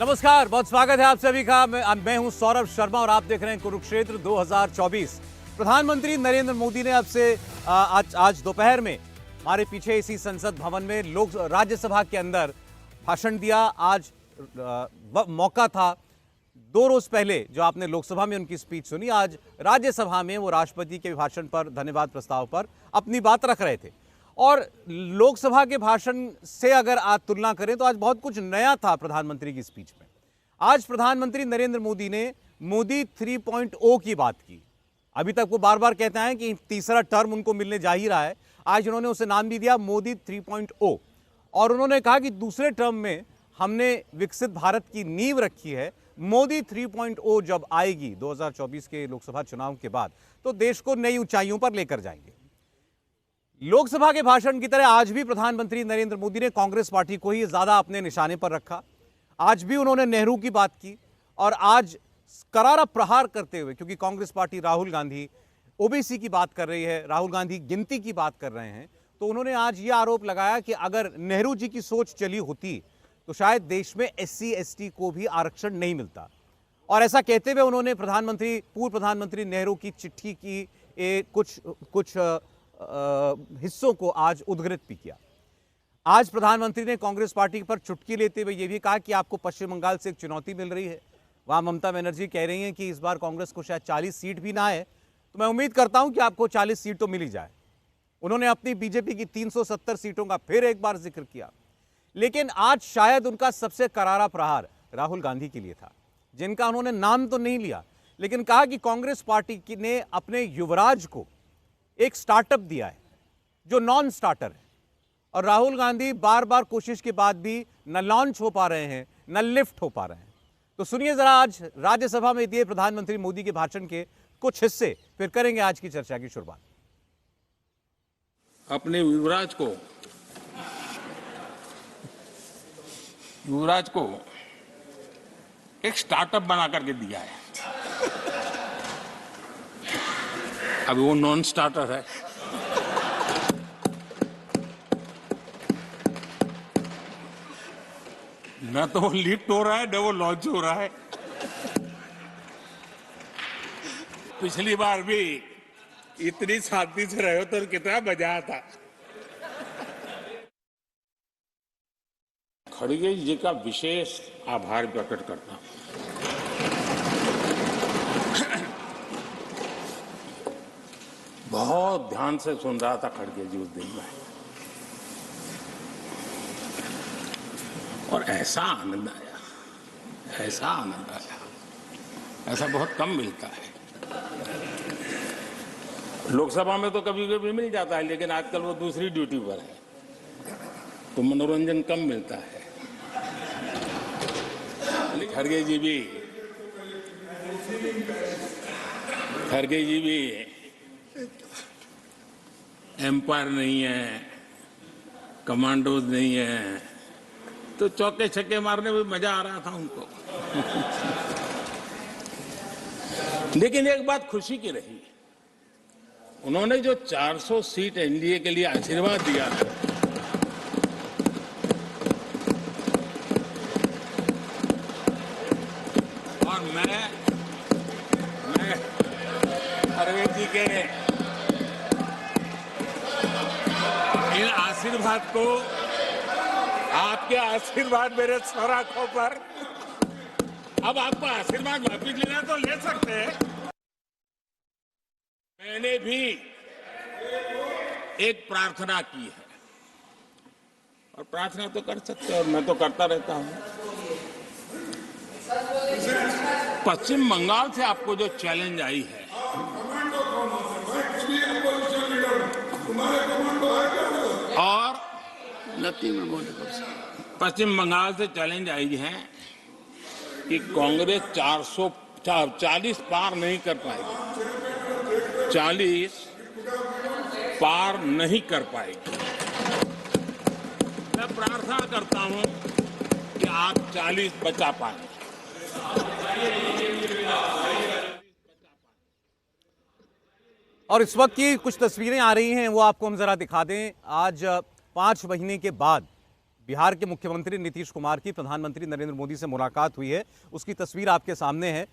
नमस्कार, बहुत स्वागत है आप सभी का। मैं हूं सौरभ शर्मा और आप देख रहे हैं कुरुक्षेत्र 2024। प्रधानमंत्री नरेंद्र मोदी ने अब से आज दोपहर में हमारे पीछे इसी संसद भवन में राज्यसभा के अंदर भाषण दिया। आज मौका था 2 रोज पहले जो आपने लोकसभा में उनकी स्पीच सुनी, आज राज्यसभा में वो राष्ट्रपति के भाषण पर, धन्यवाद प्रस्ताव पर अपनी बात रख रहे थे। और लोकसभा के भाषण से अगर आज तुलना करें तो आज बहुत कुछ नया था प्रधानमंत्री की स्पीच में। आज प्रधानमंत्री नरेंद्र मोदी ने मोदी 3.0 की बात की। अभी तक वो बार बार कहते हैं कि तीसरा टर्म उनको मिलने जा ही रहा है। आज उन्होंने उसे नाम भी दिया मोदी 3.0 और उन्होंने कहा कि दूसरे टर्म में हमने विकसित भारत की नींव रखी है। मोदी 3.0 जब आएगी 2024 के लोकसभा चुनाव के बाद तो देश को नई ऊंचाइयों पर लेकर जाएंगे। लोकसभा के भाषण की तरह आज भी प्रधानमंत्री नरेंद्र मोदी ने कांग्रेस पार्टी को ही ज्यादा अपने निशाने पर रखा। आज भी उन्होंने नेहरू की बात की और आज करारा प्रहार करते हुए, क्योंकि कांग्रेस पार्टी राहुल गांधी ओबीसी की बात कर रही है, राहुल गांधी गिनती की बात कर रहे हैं, तो उन्होंने आज यह आरोप लगाया कि अगर नेहरू जी की सोच चली होती तो शायद देश में SC ST को भी आरक्षण नहीं मिलता। और ऐसा कहते हुए उन्होंने पूर्व प्रधानमंत्री नेहरू की चिट्ठी की कुछ हिस्सों को आज उद्धृत भी किया। आज प्रधानमंत्री ने कांग्रेस पार्टी पर चुटकी लेते हुए यह भी कहा कि आपको पश्चिम बंगाल से एक चुनौती मिल रही है। वहां ममता बनर्जी कह रही हैं कि इस बार कांग्रेस को शायद 40 सीट भी ना आए, तो मैं उम्मीद करता हूं कि आपको 40 सीट तो मिल ही जाए। उन्होंने अपनी बीजेपी की 370 सीटों का फिर एक बार जिक्र किया। लेकिन आज शायद उनका सबसे करारा प्रहार राहुल गांधी के लिए था, जिनका उन्होंने नाम तो नहीं लिया, लेकिन कहा कि कांग्रेस पार्टी ने अपने युवराज को एक स्टार्टअप दिया है जो नॉन स्टार्टर है। और राहुल गांधी बार बार कोशिश के बाद भी न लॉन्च हो पा रहे हैं, न लिफ्ट हो पा रहे हैं। तो सुनिए जरा आज राज्यसभा में दिए प्रधानमंत्री मोदी के भाषण के कुछ हिस्से, फिर करेंगे आज की चर्चा की शुरुआत। अपने युवराज को एक स्टार्टअप बना करके दिया है। अभी वो नॉन स्टार्टर है। न तो वो लिफ्ट हो रहा है, न वो लॉन्च हो रहा है। पिछली बार भी इतनी शांति से रहे हो तो कितना मजा आता। खड़गे जी का विशेष आभार प्रकट करता हूं। बहुत ध्यान से सुन रहा था खड़गे जी उस दिन में, और ऐसा आनंद आया, ऐसा बहुत कम मिलता है। लोकसभा में तो कभी कभी मिल जाता है, लेकिन आजकल वो दूसरी ड्यूटी पर है तो मनोरंजन कम मिलता है। खड़गे जी भी एम्पायर नहीं है, कमांडोज नहीं है, तो चौके छक्के मारने में मजा आ रहा था उनको। लेकिन एक बात खुशी की रही, उन्होंने जो 400 सीट एनडीए के लिए आशीर्वाद दिया है, और मैं खड़गे जी के इन आशीर्वाद को, आपके आशीर्वाद मेरे सर आंखों पर, अब आपको आशीर्वाद वापिस लेना तो ले सकते हैं। मैंने भी एक प्रार्थना की है, और प्रार्थना तो कर सकते हैं, और मैं तो करता रहता हूं। पश्चिम बंगाल से आपको जो चैलेंज आई है, और पश्चिम बंगाल से चैलेंज आई है कि कांग्रेस 40 पार नहीं कर पाएगी, 40 पार नहीं कर पाएगी। मैं प्रार्थना करता हूं कि आप 40 बचा पाए। और इस वक्त की कुछ तस्वीरें आ रही हैं, वो आपको हम जरा दिखा दें। आज 5 महीने के बाद बिहार के मुख्यमंत्री नीतीश कुमार की प्रधानमंत्री नरेंद्र मोदी से मुलाकात हुई है, उसकी तस्वीर आपके सामने है।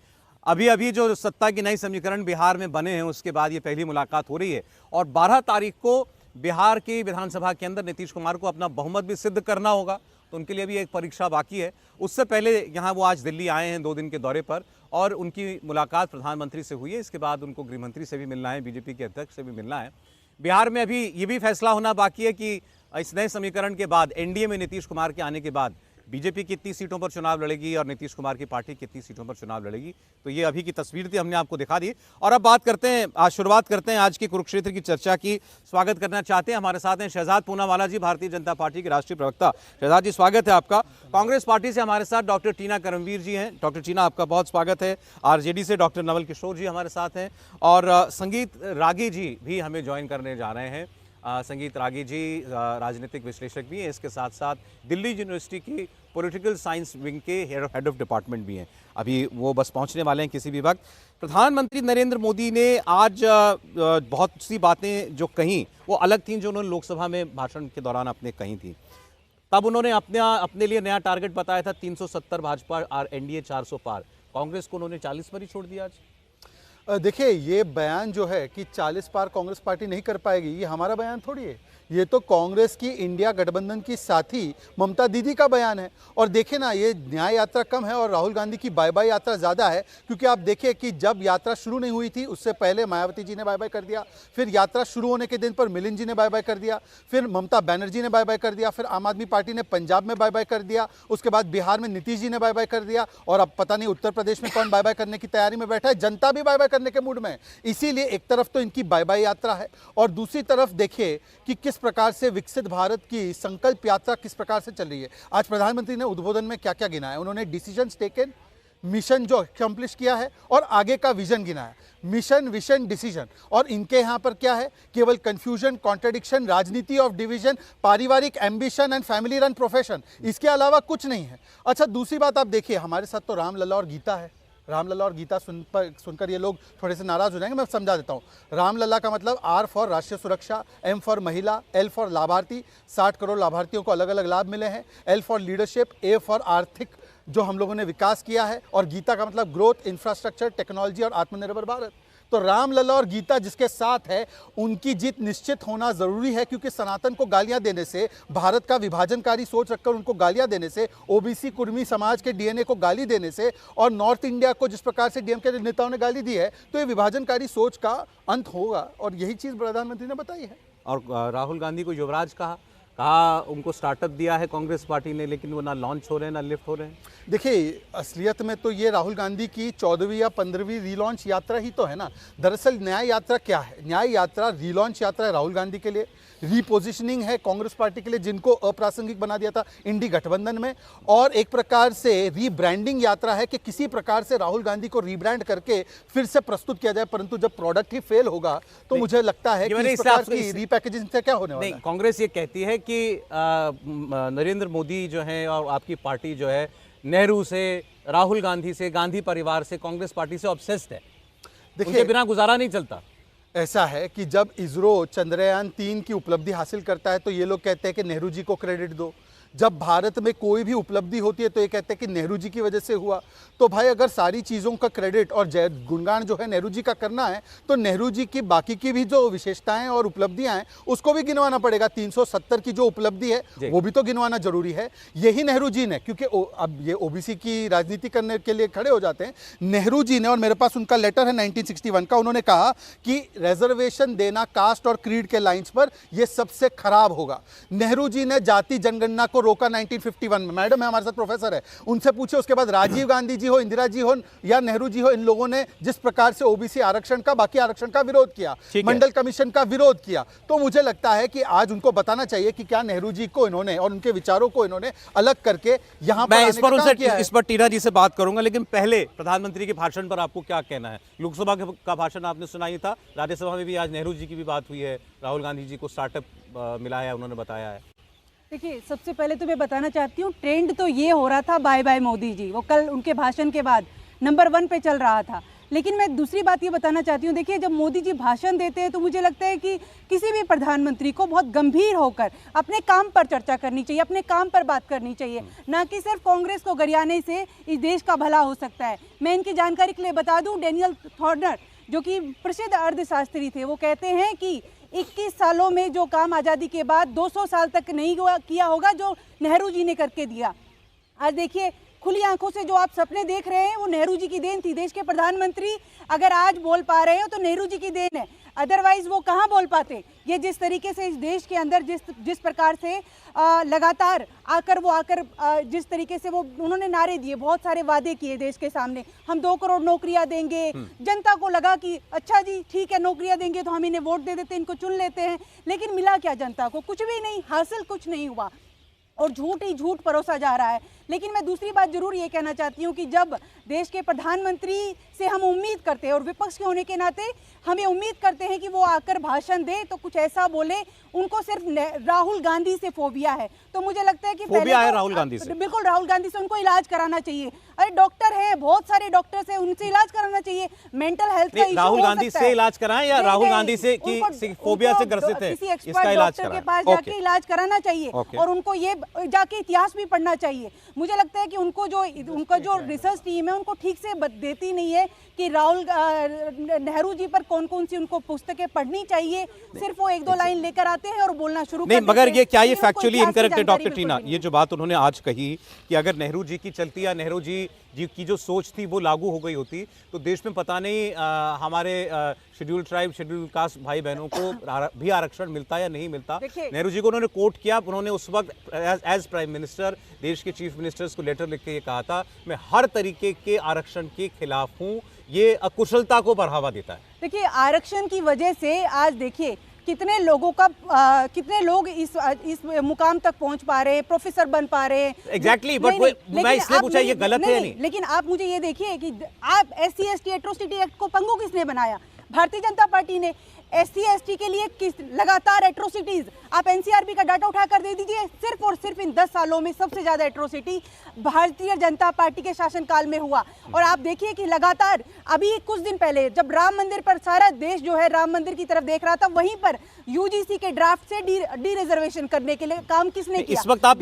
अभी अभी जो सत्ता की नई समीकरण बिहार में बने हैं, उसके बाद ये पहली मुलाकात हो रही है और 12 तारीख को बिहार की विधानसभा के अंदर नीतीश कुमार को अपना बहुमत भी सिद्ध करना होगा, तो उनके लिए भी एक परीक्षा बाकी है। उससे पहले यहाँ वो आज दिल्ली आए हैं 2 दिन के दौरे पर और उनकी मुलाकात प्रधानमंत्री से हुई है। इसके बाद उनको गृहमंत्री से भी मिलना है, बीजेपी के अध्यक्ष से भी मिलना है। बिहार में अभी ये भी फैसला होना बाकी है कि इस नए समीकरण के बाद एनडीए में नीतीश कुमार के आने के बाद बीजेपी कितनी सीटों पर चुनाव लड़ेगी और नीतीश कुमार की पार्टी कितनी सीटों पर चुनाव लड़ेगी। तो ये अभी की तस्वीर थी, हमने आपको दिखा दी। और अब बात करते हैं, आज शुरुआत करते हैं आज की कुरुक्षेत्र की चर्चा की। स्वागत करना चाहते हैं, हमारे साथ हैं शहजाद पूनावाला जी, भारतीय जनता पार्टी के राष्ट्रीय प्रवक्ता। शहजाद जी, स्वागत है आपका। कांग्रेस पार्टी से हमारे साथ डॉक्टर टीना करमवीर जी हैं। डॉक्टर टीना, आपका बहुत स्वागत है। आरजेडी से डॉक्टर नवल किशोर जी हमारे साथ हैं और संगीत रागी जी भी हमें ज्वाइन करने जा रहे हैं। संगीत रागी जी राजनीतिक विश्लेषक भी हैं, इसके साथ साथ दिल्ली यूनिवर्सिटी की पॉलिटिकल साइंस विंग के हेड ऑफ डिपार्टमेंट भी हैं। अभी वो बस पहुंचने वाले हैं किसी भी वक्त। प्रधानमंत्री नरेंद्र मोदी ने आज बहुत सी बातें जो कहीं वो अलग थीं जो उन्होंने लोकसभा में भाषण के दौरान अपने कही थी। तब उन्होंने अपने लिए नया टारगेट बताया था 370 भाजपा और एनडीए 400 पार। कांग्रेस को उन्होंने 40 पर ही छोड़ दिया आज। देखिए, ये बयान जो है कि 40 पार कांग्रेस पार्टी नहीं कर पाएगी, ये हमारा बयान थोड़ी है। ये तो कांग्रेस की इंडिया गठबंधन की साथी ममता दीदी का बयान है। और देखें ना, ये न्याय यात्रा कम है और राहुल गांधी की बाय बाय यात्रा ज़्यादा है। क्योंकि आप देखिए कि जब यात्रा शुरू नहीं हुई थी उससे पहले मायावती जी ने बाय बाय कर दिया, फिर यात्रा शुरू होने के दिन पर मिलिंद जी ने बाय बाय कर दिया, फिर ममता बनर्जी ने बाय बाय कर दिया, फिर आम आदमी पार्टी ने पंजाब में बाय बाय कर दिया, उसके बाद बिहार में नीतीश जी ने बाय बाय कर दिया और अब पता नहीं उत्तर प्रदेश में कौन बाय बाय करने की तैयारी में बैठा है। जनता भी बाय बाय करने के मूड में है। इसीलिए एक तरफ तो इनकी बाय बाय यात्रा है और दूसरी तरफ देखिए कि किस प्रकार से विकसित भारत की संकल्प यात्रा किस प्रकार से चल रही है। आज प्रधानमंत्री ने उद्बोधन में क्या क्या गिनाया, उन्होंने डिसीजंस टेकन, मिशन जो अकम्प्लिश किया है और आगे का विजन गिनाया। Mission, vision, decision. और इनके यहाँ पर क्या है, केवल कंफ्यूजन, कॉन्ट्रडिक्शन, राजनीति ऑफ डिवीजन, पारिवारिक ambition and family run profession, इसके अलावा कुछ नहीं है। अच्छा, दूसरी बात आप देखिए, हमारे साथ तो रामलला और गीता है। रामलला और गीता सुनकर ये लोग थोड़े से नाराज हो जाएंगे, मैं समझा देता हूँ। रामलला का मतलब आर फॉर राष्ट्रीय सुरक्षा, एम फॉर महिला, एल फॉर लाभार्थी, 60 करोड़ लाभार्थियों को अलग अलग लाभ मिले हैं, L for leadership, A for आर्थिक जो हम लोगों ने विकास किया है, और गीता का मतलब ग्रोथ, इंफ्रास्ट्रक्चर, टेक्नोलॉजी और आत्मनिर्भर भारत। तो रामलला और गीता जिसके साथ है, उनकी जीत निश्चित होना जरूरी है। क्योंकि सनातन को गालियां देने से, भारत का विभाजनकारी सोच रखकर उनको गालियां देने से, ओबीसी कुर्मी समाज के डीएनए को गाली देने से और नॉर्थ इंडिया को जिस प्रकार से डीएमके के नेताओं ने गाली दी है, तो ये विभाजनकारी सोच का अंत होगा और यही चीज प्रधानमंत्री ने बताई है। और राहुल गांधी को युवराज कहा उनको स्टार्टअप दिया है कांग्रेस पार्टी ने, लेकिन वो ना लॉन्च हो रहे हैं ना लिफ्ट हो रहे हैं। देखिए, असलियत में तो ये राहुल गांधी की 14वीं या 15वीं रीलॉन्च यात्रा ही तो है ना। दरअसल न्याय यात्रा क्या है? न्याय यात्रा रीलॉन्च यात्रा है राहुल गांधी के लिए, रीपोजिशनिंग है कांग्रेस पार्टी के लिए जिनको अप्रासंगिक बना दिया था इंडी गठबंधन में, और एक प्रकार से रीब्रांडिंग यात्रा है कि किसी प्रकार से राहुल गांधी को रीब्रांड करके फिर से प्रस्तुत किया जाए। परंतु जब प्रोडक्ट ही फेल होगा तो मुझे लगता है कि इस प्रकार की रीपैकेजिंग से क्या होने वाला है। कांग्रेस ये कहती है कि नरेंद्र मोदी जो है और आपकी पार्टी जो है नेहरू से, राहुल गांधी से, गांधी परिवार से, कांग्रेस पार्टी से ऑब्सेस्ड है, उनके बिना गुजारा नहीं चलता। ऐसा है कि जब इसरो चंद्रयान 3 की उपलब्धि हासिल करता है तो ये लोग कहते हैं कि नेहरू जी को क्रेडिट दो। जब भारत में कोई भी उपलब्धि होती है तो ये कहते हैं कि नेहरू जी की वजह से हुआ। तो भाई, अगर सारी चीज़ों का क्रेडिट और गुणगान जो है नेहरू जी का करना है तो नेहरू जी की बाकी की भी जो विशेषताएं और उपलब्धियां हैं उसको भी गिनवाना पड़ेगा। 370 की जो उपलब्धि है वो भी तो गिनवाना जरूरी है। यही नेहरू जी ने, क्योंकि अब ये ओबीसी की राजनीति करने के लिए खड़े हो जाते हैं, नेहरू जी ने, और मेरे पास उनका लेटर है 1961 का, उन्होंने कहा कि रिजर्वेशन देना कास्ट और क्रीड के लाइंस पर यह सबसे खराब होगा। नेहरू जी ने जाति जनगणना को रोका 1951 में। मैडम है हमारे साथ, प्रोफेसर है, उनसे पूछे। उसके बाद राजीव गांधी जी हो, इंदिरा जी हो या नेहरू जी हो, इन लोगों ने जिस प्रकार से ओबीसी आरक्षण का, बाकी आरक्षण का विरोध किया, मंडल कमीशन का विरोध किया, तो मुझे लगता है कि आज उनको बताना चाहिए कि क्या नेहरू जी को इन्होंने और उनके विचारों को इन्होंने अलग करके यहाँ पर इस पर टीना जी से बात करूंगा, लेकिन पहले प्रधानमंत्री के भाषण पर आपको क्या कहना है? लोकसभा का भाषण आपने सुनाई था, राज्यसभा में भी आज नेहरू जी की भी बात हुई है, राहुल गांधी जी को स्टार्टअप मिला है, उन्होंने बताया है। देखिए, सबसे पहले तो मैं बताना चाहती हूँ, ट्रेंड तो ये हो रहा था बाय बाय मोदी जी, वो कल उनके भाषण के बाद नंबर 1 पे चल रहा था। लेकिन मैं दूसरी बात ये बताना चाहती हूँ, देखिए जब मोदी जी भाषण देते हैं तो मुझे लगता है कि किसी भी प्रधानमंत्री को बहुत गंभीर होकर अपने काम पर चर्चा करनी चाहिए, अपने काम पर बात करनी चाहिए, ना कि सिर्फ कांग्रेस को गरियाने से इस देश का भला हो सकता है। मैं इनकी जानकारी के लिए बता दूं, डेनियल थॉर्नर जो कि प्रसिद्ध अर्थशास्त्री थे, वो कहते हैं कि 21 सालों में जो काम आज़ादी के बाद 200 साल तक नहीं किया होगा जो नेहरू जी ने करके दिया। आज देखिए खुली आंखों से जो आप सपने देख रहे हैं वो नेहरू जी की देन थी। देश के प्रधानमंत्री अगर आज बोल पा रहे हो तो नेहरू जी की देन है, अदरवाइज वो कहाँ बोल पाते। ये जिस तरीके से इस देश के अंदर जिस प्रकार से लगातार आकर जिस तरीके से वो उन्होंने नारे दिए, बहुत सारे वादे किए देश के सामने, हम 2 करोड़ नौकरियां देंगे। जनता को लगा कि अच्छा जी ठीक है, नौकरियां देंगे तो हम इन्हें वोट दे देते हैं, इनको चुन लेते हैं। लेकिन मिला क्या जनता को? कुछ भी नहीं, हासिल कुछ नहीं हुआ और झूठ ही झूठ परोसा जा रहा है। लेकिन मैं दूसरी बात जरूर ये कहना चाहती हूँ कि जब देश के प्रधानमंत्री से हम उम्मीद करते हैं और विपक्ष के होने के नाते हमें उम्मीद करते हैं कि वो आकर भाषण दे तो कुछ ऐसा बोले, उनको सिर्फ राहुल गांधी से फोबिया है। तो मुझे लगता है कि फोबिया है राहुल गांधी से, बिल्कुल राहुल गांधी से उनको इलाज कराना चाहिए। अरे डॉक्टर है, बहुत सारे डॉक्टर्स हैं, उनसे इलाज कराना चाहिए। मेंटल हेल्थ का इशू राहुल गांधी से इलाज कराएं या राहुल गांधी से कि फोबिया से ग्रसित है इसका इलाज कराएं, के पास जाके इलाज कराना चाहिए और उनको ये जाके इतिहास भी पढ़ना चाहिए। मुझे लगता है कि उनका जो रिसर्च टीम है उनको ठीक से देती नहीं है कि राहुल नेहरू जी पर कौन कौन सी उनको पुस्तकें पढ़नी चाहिए। सिर्फ वो 1-2 लाइन लेकर आते हैं और बोलना शुरू नहीं, कर मगर देते ये हैं। क्या ये लेकिन उनको फैक्चुअली इतिहास की इनकरेक्ट है जानकारी डॉक्टर टीना? बिल्कुल ये जो बात उन्होंने आज कही कि अगर नेहरू जी की चलती या नेहरू जी की जो सोच थी वो लागू हो गई होती तो देश में पता नहीं हमारे शेड्यूल ट्राइब शेड्यूल कास्ट भाई बहनों को भी आरक्षण मिलता या नहीं मिलता। नेहरू जी को उन्होंने कोट किया, उन्होंने उस वक्त एज प्राइम मिनिस्टर देश के चीफ मिनिस्टर्स को लेटर लिख के ये कहा था मैं हर तरीके के आरक्षण के खिलाफ हूँ, ये अकुशलता को बढ़ावा देता है। देखिए आरक्षण की वजह से आज देखिए कितने लोग इस मुकाम तक पहुंच पा रहे हैं, प्रोफेसर बन पा रहे हैं। एग्जैक्टली, बट मैं इसलिए पूछा ये गलत है नहीं। लेकिन आप मुझे ये देखिए कि आप SC/ST एट्रोसिटी एक्ट को पंगु किसने बनाया? भारतीय जनता पार्टी ने। SC/ST के लिए लगातार एट्रोसिटीज, आप NCRB का डाटा उठाकर दे दीजिए, सिर्फ और सिर्फ इन 10 सालों में सबसे ज्यादा एट्रोसिटी भारतीय जनता पार्टी के शासनकाल में हुआ। और आप देखिए कि लगातार अभी कुछ दिन पहले जब राम मंदिर पर सारा देश जो है राम मंदिर की तरफ देख रहा था, वहीं पर UGC के ड्राफ्ट से डी रिजर्वेशन करने के लिए काम किसने किया? इस वक्त आप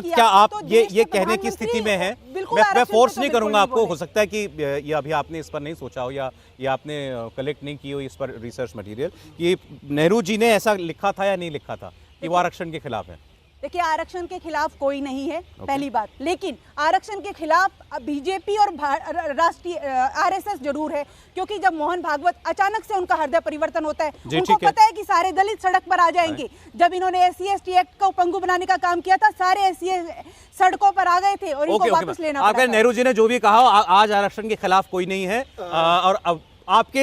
क्या आप ये कहने की स्थिति में हैं? मैं फोर्स नहीं करूंगा आपको, हो सकता है कि ये अभी आपने इस पर नहीं सोचा हो या ये आपने कलेक्ट नहीं की हो इस पर रिसर्च मटेरियल, कि नेहरू जी ने ऐसा लिखा था या नहीं लिखा था कि वो आरक्षण के खिलाफ है। देखिए आरक्षण के खिलाफ कोई नहीं है, पहली बात। लेकिन आरक्षण के खिलाफ बीजेपी और राष्ट्रीय RSS जरूर है, क्योंकि जब मोहन भागवत अचानक से उनका हृदय परिवर्तन होता है, उनको पता है कि सारे दलित सड़क पर आ जाएंगे। जब इन्होंने SC/ST एक्ट को पंगु बनाने का काम किया था, सारे SC सड़कों पर आ गए थे और इनको वापस लेना पड़ा। नेहरू जी ने जो भी कहा, आज आरक्षण के खिलाफ कोई नहीं है और अब आपके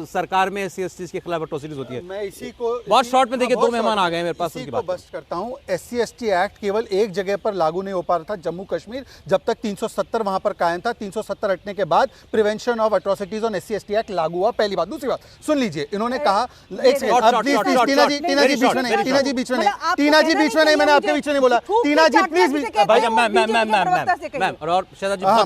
सरकार में SC/ST के खिलाफ एट्रोसिटीज होती है। मैं इसी को बहुत शॉर्ट में देखिए, 2 मेहमान आ गए हैं मेरे पास, उनकी बात बस्ट करता हूं। SC/ST एक्ट केवल एक जगह पर लागू नहीं हो पा रहा था, जम्मू कश्मीर, जब तक 370 वहां पर कायम था। 370 हटने के बाद prevention of atrocities on SC/ST act लागू हुआ, पहली बात। दूसरी बात सुन लीजिए, इन्होंने कहा एक सेकंड, टीना जी बीच में नहीं, टीना जी बीच में नहीं, टीना जी बीच में नहीं, मैंने आपके बीच में नहीं बोला। टीना जी प्लीज,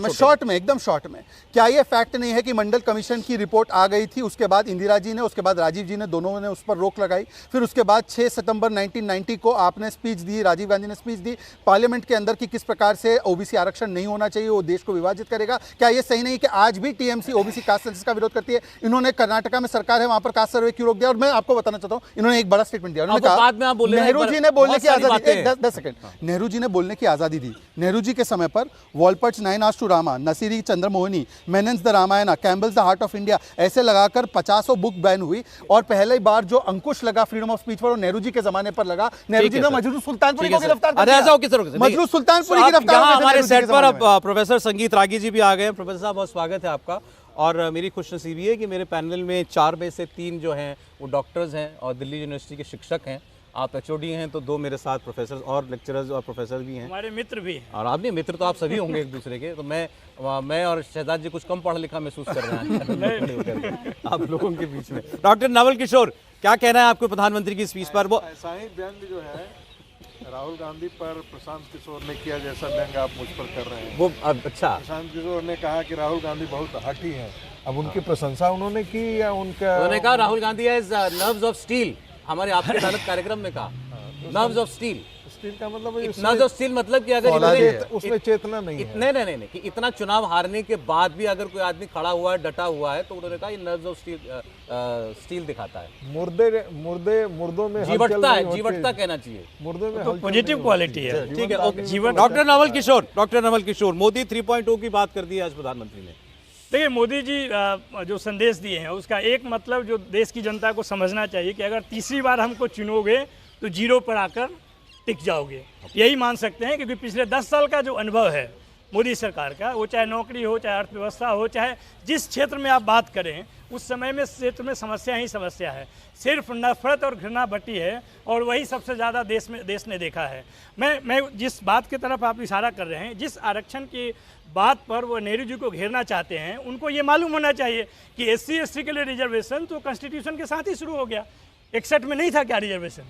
मैं शॉर्ट में, एकदम शॉर्ट में, क्या ये फैक्ट नहीं है कि मंडल कमीशन की रिपोर्ट आ गई थी, उसके बाद इंदिरा जी ने, उसके बाद राजीव जी ने, दोनों ने उस पर रोक लगाई। फिर उसके बाद 6 सितंबर 1990 को आपने स्पीच दी, राजीव गांधी ने स्पीच दी पार्लियामेंट के अंदर कि किस प्रकार से OBC आरक्षण नहीं होना चाहिए, वो देश को विभाजित करेगा। क्या ये सही नहीं कि आज भी TMC OBC कास्ट सेंसस का विरोध करती है? इन्होंने कर्नाटका में सरकार है, वहां पर कास्ट सर्वे क्यों रोक दिया? और मैं आपको बताना चाहता हूँ, इन्होंने एक बड़ा स्टेटमेंट दिया, उन्होंने कहा नेहरू जी ने बोलने की आजादी, 10 सेकंड, नेहरू जी ने बोलने की आजादी दी। नेहरू जी के समय पर वॉलपर्ट्स 9 Hours to Rama, नसीरी चंद्रमोहनी, Menon's the Ramayana, Campbell's the heart of India, ऐसे लगाकर 50 बुक बैन हुई। और पहली बार जो अंकुश लगा फ्रीडम ऑफ स्पीच पर, वो नेहरू जी के जमाने पर लगा। नेहरू जी ने मजरू सुल्तानपुरी को गिरफ्तार कर दिया। मजरू सुल्तानपुरी गिरफ्तार। हमारे सेट पर अब प्रोफेसर संगीत रागी जी भी आ गए। प्रोफेसर साहब, बहुत स्वागत है आपका। और मेरी खुशनसीबी है कि मेरे पैनल में 4 में से 3 जो हैं वो डॉक्टर्स हैं और दिल्ली यूनिवर्सिटी के शिक्षक हैं। आप HOD हैं, तो 2 मेरे साथ प्रोफेसर और लेक्चरर्स और प्रोफेसर भी हैं, हमारे मित्र भी हैं। और आप नहीं, मित्र तो आप सभी होंगे एक दूसरे के। तो मैं और शहजाद जी कुछ कम पढ़ा लिखा महसूस कर रहे हैं आप लोगों के बीच में। डॉक्टर नवल किशोर, क्या कहना है आपको प्रधानमंत्री की स्पीच पर? वो ऐसा ही व्यंग जो है राहुल गांधी पर प्रशांत किशोर ने किया, जैसा व्यंग आप मुझ पर कर रहे हैं। वो अच्छा, प्रशांत किशोर ने कहा कि राहुल गांधी बहुत हठी हैं, अब उनकी प्रशंसा उन्होंने की या उनका उन्होंने कहा Rahul Gandhi has nerves of steel, हमारे आपके अदालत कार्यक्रम में कहा नर्व्स ऑफ स्टील। स्टील का मतलब नर्व्स ऑफ स्टील मतलब कि अगर फौलादी इन्होंने- है। उसमें चेतना नहीं है। नहीं कि इतना चुनाव हारने के बाद भी अगर कोई आदमी खड़ा हुआ है, डटा हुआ है, तो उन्होंने कहा ये नर्व्स ऑफ स्टील दिखाता है, मुर्दों में हलचल जीवटता नहीं है, होती। जीवटता कहना चाहिए। मुर्दों में तो हलचल पॉजिटिव नहीं क्वालिटी है। होती। ठीक है, जीवनता ओके। नहीं जीवन- होती। डॉक्टर नवल किशोर, मोदी 3.0 की बात कर दी है आज प्रधानमंत्री ने। देखिए मोदी जी जो संदेश दिए हैं उसका एक मतलब जो देश की जनता को समझना चाहिए कि अगर तीसरी बार हमको चुनोगे तो जीरो पर आकर टिक जाओगे, यही मान सकते हैं। क्योंकि पिछले 10 साल का जो अनुभव है मोदी सरकार का, वो चाहे नौकरी हो, चाहे अर्थव्यवस्था हो, चाहे जिस क्षेत्र में आप बात करें, उस समय में क्षेत्र में समस्या ही समस्या है। सिर्फ नफरत और घृणा बटी है और वही सबसे ज़्यादा देश ने देखा है। मैं जिस बात की तरफ आप इशारा कर रहे हैं, जिस आरक्षण की बात पर वो नेहरू जी को घेरना चाहते हैं, उनको ये मालूम होना चाहिए कि SC/ST के लिए रिजर्वेशन तो कॉन्स्टिट्यूशन के साथ ही शुरू हो गया। 61 में नहीं था क्या रिजर्वेशन?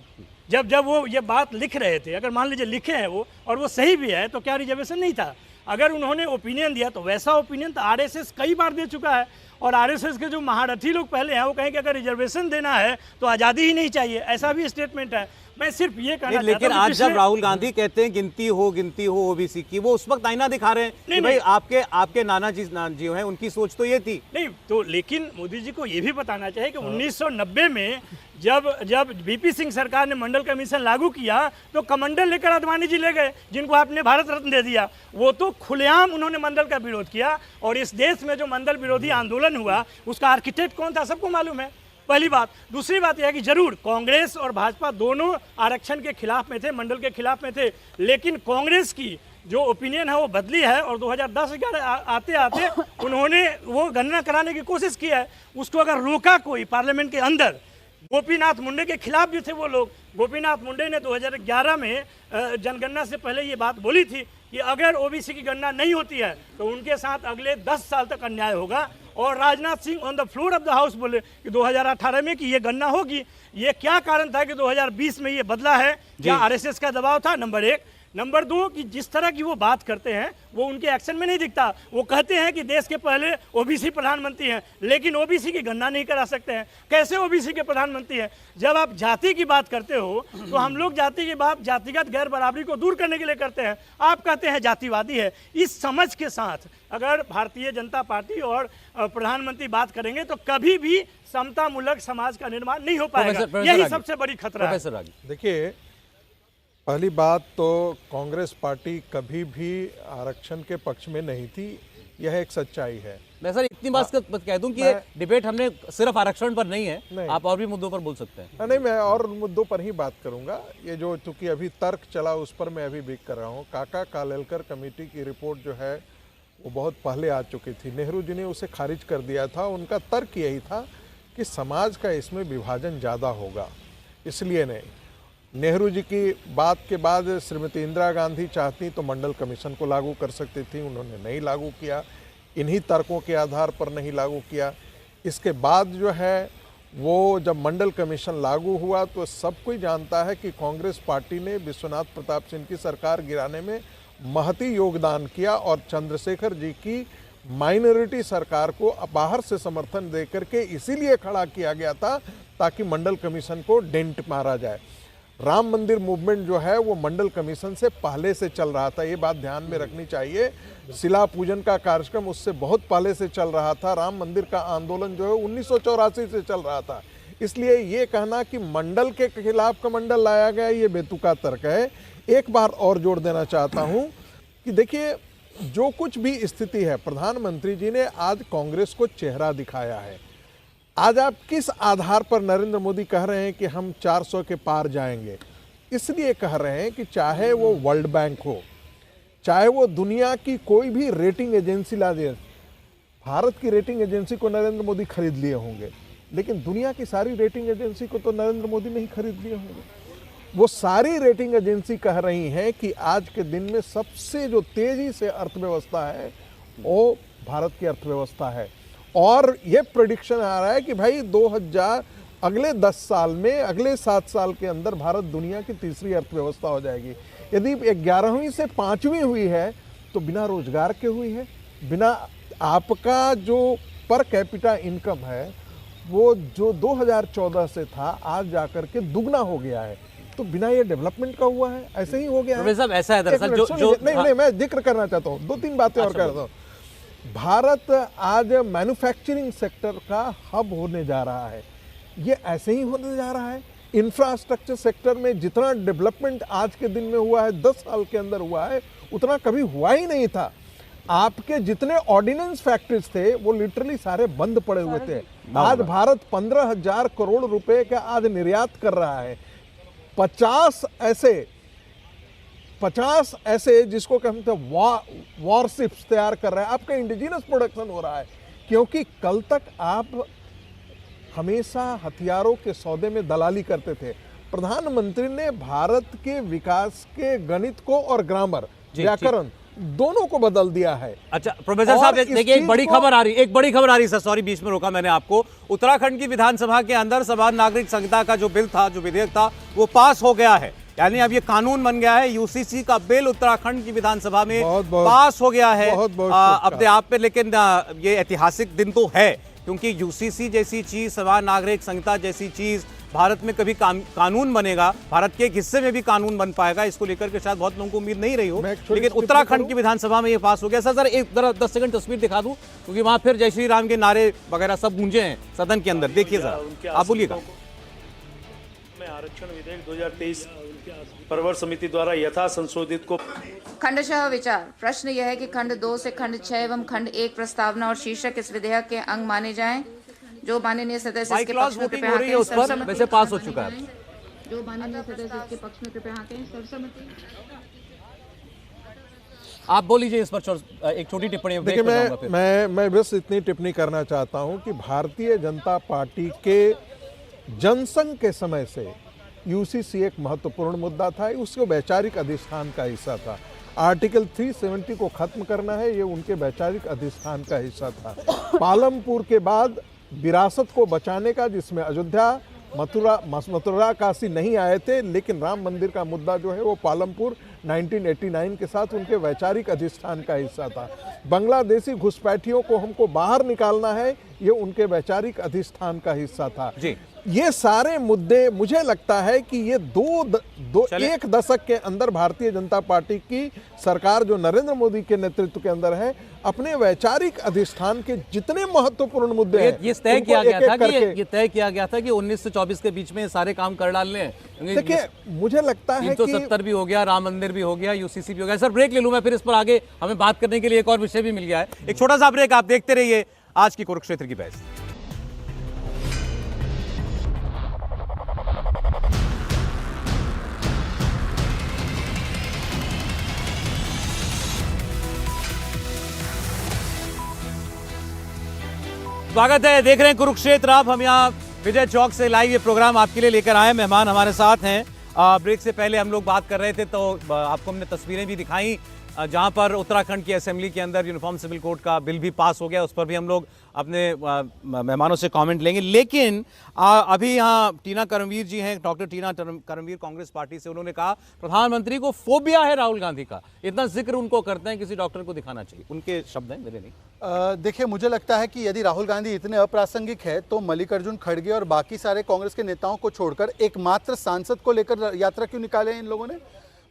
जब वो ये बात लिख रहे थे, अगर मान लीजिए लिखे हैं वो और वो सही भी है, तो क्या रिजर्वेशन नहीं था? अगर उन्होंने ओपिनियन दिया तो वैसा ओपिनियन तो RSS कई बार दे चुका है। और RSS के जो महारथी लोग पहले हैं वो कहें कि अगर रिजर्वेशन देना है तो आज़ादी ही नहीं चाहिए, ऐसा भी स्टेटमेंट है। मैं सिर्फ ये कहना लेकिन चाहता हूं आज कि जब पिछले- राहुल गांधी कहते हैं गिनती हो ओबीसी की, वो उस वक्त आईना दिखा रहे हैं कि नहीं, भाई नहीं। आपके नाना जी हैं, उनकी सोच तो ये थी। नहीं तो लेकिन मोदी जी को ये भी बताना चाहिए कि 1990 में जब VP सिंह सरकार ने मंडल कमीशन लागू किया तो कमंडल लेकर आडवाणी जी ले गए, जिनको आपने भारत रत्न दे दिया। वो तो खुलेआम उन्होंने मंडल का विरोध किया। और इस देश में जो मंडल विरोधी आंदोलन हुआ उसका आर्किटेक्ट कौन था सबको मालूम है, पहली बात। दूसरी बात यह है कि जरूर कांग्रेस और भाजपा दोनों आरक्षण के खिलाफ में थे, मंडल के खिलाफ में थे, लेकिन कांग्रेस की जो ओपिनियन है वो बदली है। और 2010-11 आते आते उन्होंने वो गणना कराने की कोशिश की है। उसको अगर रोका कोई पार्लियामेंट के अंदर, गोपीनाथ मुंडे के खिलाफ भी थे वो लोग। गोपीनाथ मुंडे ने 2011 में जनगणना से पहले ये बात बोली थी कि अगर OBC की गणना नहीं होती है तो उनके साथ अगले 10 साल तक अन्याय होगा। और Rajnath Singh on the floor of the house बोले कि 2018 में कि ये गणना होगी। ये क्या कारण था कि 2020 में ये बदला है? क्या RSS का दबाव था? नंबर 1। नंबर 2 कि जिस तरह की वो बात करते हैं वो उनके एक्शन में नहीं दिखता। वो कहते हैं कि देश के पहले OBC प्रधानमंत्री हैं, लेकिन OBC की गणना नहीं करा सकते हैं। कैसे OBC के प्रधानमंत्री हैं? जब आप जाति की बात करते हो तो हम लोग जाति की बात जातिगत गैर बराबरी को दूर करने के लिए करते हैं, आप कहते हैं जातिवादी है। इस समझ के साथ अगर भारतीय जनता पार्टी और प्रधानमंत्री बात करेंगे तो कभी भी समतामूलक समाज का निर्माण नहीं हो पाएगा। प्रोफेसर यही रागी। सबसे बड़ी खतरा है। प्रोफेसर रागी, देखिए, पहली बात तो कांग्रेस पार्टी कभी भी आरक्षण के पक्ष में नहीं थी, यह एक सच्चाई है। मैं सर इतनी बात कह दूं कि ये डिबेट हमने सिर्फ आरक्षण पर नहीं है, नहीं। आप और भी मुद्दों पर बोल सकते हैं। नहीं, मैं और मुद्दों पर ही बात करूंगा। ये जो चूंकि अभी तर्क चला उस पर मैं अभी भी कर रहा हूँ। काका कालेलकर कमेटी की रिपोर्ट जो है वो बहुत पहले आ चुकी थी, नेहरू जी ने उसे खारिज कर दिया था। उनका तर्क यही था कि समाज का इसमें विभाजन ज़्यादा होगा, इसलिए नहीं। नेहरू जी की बात के बाद श्रीमती इंदिरा गांधी चाहती तो मंडल कमीशन को लागू कर सकती थी, उन्होंने नहीं लागू किया, इन्हीं तर्कों के आधार पर नहीं लागू किया। इसके बाद जो है वो जब मंडल कमीशन लागू हुआ तो सब कोई जानता है कि कांग्रेस पार्टी ने विश्वनाथ प्रताप सिंह की सरकार गिराने में महती योगदान किया और चंद्रशेखर जी की माइनॉरिटी सरकार को बाहर से समर्थन देकर के इसीलिए खड़ा किया गया था ताकि मंडल कमीशन को डेंट मारा जाए। राम मंदिर मूवमेंट जो है वो मंडल कमीशन से पहले से चल रहा था, ये बात ध्यान में रखनी चाहिए। शिला पूजन का कार्यक्रम उससे बहुत पहले से चल रहा था। राम मंदिर का आंदोलन जो है 1984 से चल रहा था। इसलिए ये कहना कि मंडल के खिलाफ कमंडल लाया गया, ये बेतुका तर्क है। एक बार और जोड़ देना चाहता हूँ कि देखिए, जो कुछ भी स्थिति है, प्रधानमंत्री जी ने आज कांग्रेस को चेहरा दिखाया है। आज आप किस आधार पर नरेंद्र मोदी कह रहे हैं कि हम 400 के पार जाएंगे? इसलिए कह रहे हैं कि चाहे वो वर्ल्ड बैंक हो, चाहे वो दुनिया की कोई भी रेटिंग एजेंसी ला दे। भारत की रेटिंग एजेंसी को नरेंद्र मोदी खरीद लिए होंगे, लेकिन दुनिया की सारी रेटिंग एजेंसी को तो नरेंद्र मोदी नहीं खरीद लिए होंगे। वो सारी रेटिंग एजेंसी कह रही हैं कि आज के दिन में सबसे जो तेजी से अर्थव्यवस्था है वो भारत की अर्थव्यवस्था है। और ये प्रेडिक्शन आ रहा है कि भाई अगले 10 साल में, अगले 7 साल के अंदर भारत दुनिया की तीसरी अर्थव्यवस्था हो जाएगी। यदि 11वीं से 5वीं हुई है तो बिना रोजगार के हुई है, बिना आपका जो पर कैपिटा इनकम है वो जो 2014 से था आज जाकर के दुगना हो गया है। तो बिना ये डेवलपमेंट का हुआ है, ऐसे ही हो गया है। प्रोफेसर साहब ऐसा है दरअसल नहीं, मैं जिक्र करना चाहता हूँ, 2-3 बातें और करता हूँ। भारत आज मैन्युफैक्चरिंग सेक्टर का हब होने जा रहा है, ये ऐसे ही होने जा रहा है। इंफ्रास्ट्रक्चर सेक्टर में जितना डेवलपमेंट आज के दिन में हुआ है, 10 साल के अंदर हुआ है, उतना कभी हुआ ही नहीं था। आपके जितने ऑर्डिनेंस फैक्ट्रीज थे वो लिटरली सारे बंद पड़े हुए थे। आज भारत 15,000 करोड़ रुपए का आज निर्यात कर रहा है। 50 ऐसे जिसको कहते हैं वॉरशिप्स तैयार कर रहा है। आपका इंडिजिनस प्रोडक्शन हो रहा है, क्योंकि कल तक आप हमेशा हथियारों के सौदे में दलाली करते थे। प्रधानमंत्री ने भारत के विकास के गणित को और ग्रामर, व्याकरण दोनों को बदल दिया है। अच्छा प्रोफेसर साहब देखिए, एक बड़ी खबर आ रही सर, सॉरी बीच में रोका मैंने आपको। उत्तराखंड की विधानसभा के अंदर समान नागरिक संहिता का जो बिल था, जो विधेयक था, वो पास हो गया है, यानी अब ये कानून बन गया है। यूसीसी का बिल उत्तराखंड की विधानसभा में पास हो गया है अपने आप पे। लेकिन ये ऐतिहासिक दिन तो है, क्योंकि यूसीसी जैसी चीज, समान नागरिक संहिता जैसी चीज भारत में कभी कानून बनेगा, भारत के एक हिस्से में भी कानून बन पाएगा, इसको लेकर के शायद बहुत लोगों को उम्मीद नहीं रही हो, लेकिन उत्तराखंड की विधानसभा में ये पास हो गया। सर एक 10 सेकंड तस्वीर दिखा दूं, क्योंकि वहां फिर जय श्री राम के नारे वगैरह सब गूंजे हैं सदन के अंदर। देखिए जरा, आप बोलिएगा। आरक्षण विधेयक 2023 परवर समिति द्वारा यथा संशोधित को खंडशः विचार। प्रश्न यह है कि खंड 2 से खंड 6 एवं खंड 1 प्रस्तावना और शीर्षक इस विधेयक के अंग माने जाएं। जो माननीय सदस्य इसके पक्ष में कृपया हाथ उस पर वैसे पास हो चुका है। जो माननीय सदस्य इसके पक्ष में कृपया हाथ सर्वसम्मति। आप बोल लीजिए इस पर एक छोटी टिप्पणी। देखिए, मैं बस इतनी टिप्पणी करना चाहता हूं कि भारतीय जनता पार्टी के जनसंघ के समय से यूसीसी एक महत्वपूर्ण मुद्दा था, उसको वैचारिक अधिष्ठान का हिस्सा था। आर्टिकल 370 को खत्म करना है, ये उनके वैचारिक अधिष्ठान का हिस्सा था। पालमपुर के बाद विरासत को बचाने का, जिसमें अयोध्या, मथुरा काशी नहीं आए थे, लेकिन राम मंदिर का मुद्दा जो है वो पालमपुर 1989 के साथ उनके वैचारिक अधिष्ठान का हिस्सा था। बांग्लादेशी घुसपैठियों को हमको बाहर निकालना है, ये उनके वैचारिक अधिष्ठान का हिस्सा था जी। ये सारे मुद्दे, मुझे लगता है कि ये एक दशक के अंदर भारतीय जनता पार्टी की सरकार जो नरेंद्र मोदी के नेतृत्व के अंदर है, अपने वैचारिक अधिष्ठान के जितने महत्वपूर्ण मुद्दे हैं, ये तय किया गया था कि 19 से 24 के बीच में सारे काम कर डालने हैं। देखिए, मुझे लगता है कि 370 भी हो गया, राम मंदिर भी हो गया, यूसीसी भी हो गया। सर ब्रेक ले लूं मैं, फिर इस पर आगे हमें बात करने के लिए एक और विषय भी मिल गया है। एक छोटा सा ब्रेक, आप देखते रहिए आज की कुरुक्षेत्र की बहस। स्वागत है, देख रहे हैं कुरुक्षेत्र। अब हम यहाँ विजय चौक से लाइव ये प्रोग्राम आपके लिए लेकर आए। मेहमान हमारे साथ हैं। ब्रेक से पहले हम लोग बात कर रहे थे तो आपको हमने तस्वीरें भी दिखाई जहाँ पर उत्तराखंड की असेंबली के अंदर यूनिफॉर्म सिविल कोड का बिल भी पास हो गया। उस पर भी हम लोग अपने मेहमानों से कमेंट लेंगे। लेकिन अभी यहाँ टीना करमवीर जी हैं, डॉक्टर टीना करमवीर कांग्रेस पार्टी से। उन्होंने कहा प्रधानमंत्री को फोबिया है राहुल गांधी का, इतना जिक्र उनको करते हैं, किसी डॉक्टर को दिखाना चाहिए। उनके शब्द हैं, मेरे नहीं। देखिए, मुझे लगता है कि यदि राहुल गांधी इतने अप्रासंगिक है तो मल्लिकार्जुन खड़गे और बाकी सारे कांग्रेस के नेताओं को छोड़कर एकमात्र सांसद को लेकर यात्रा क्यों निकाले हैं इन लोगों ने?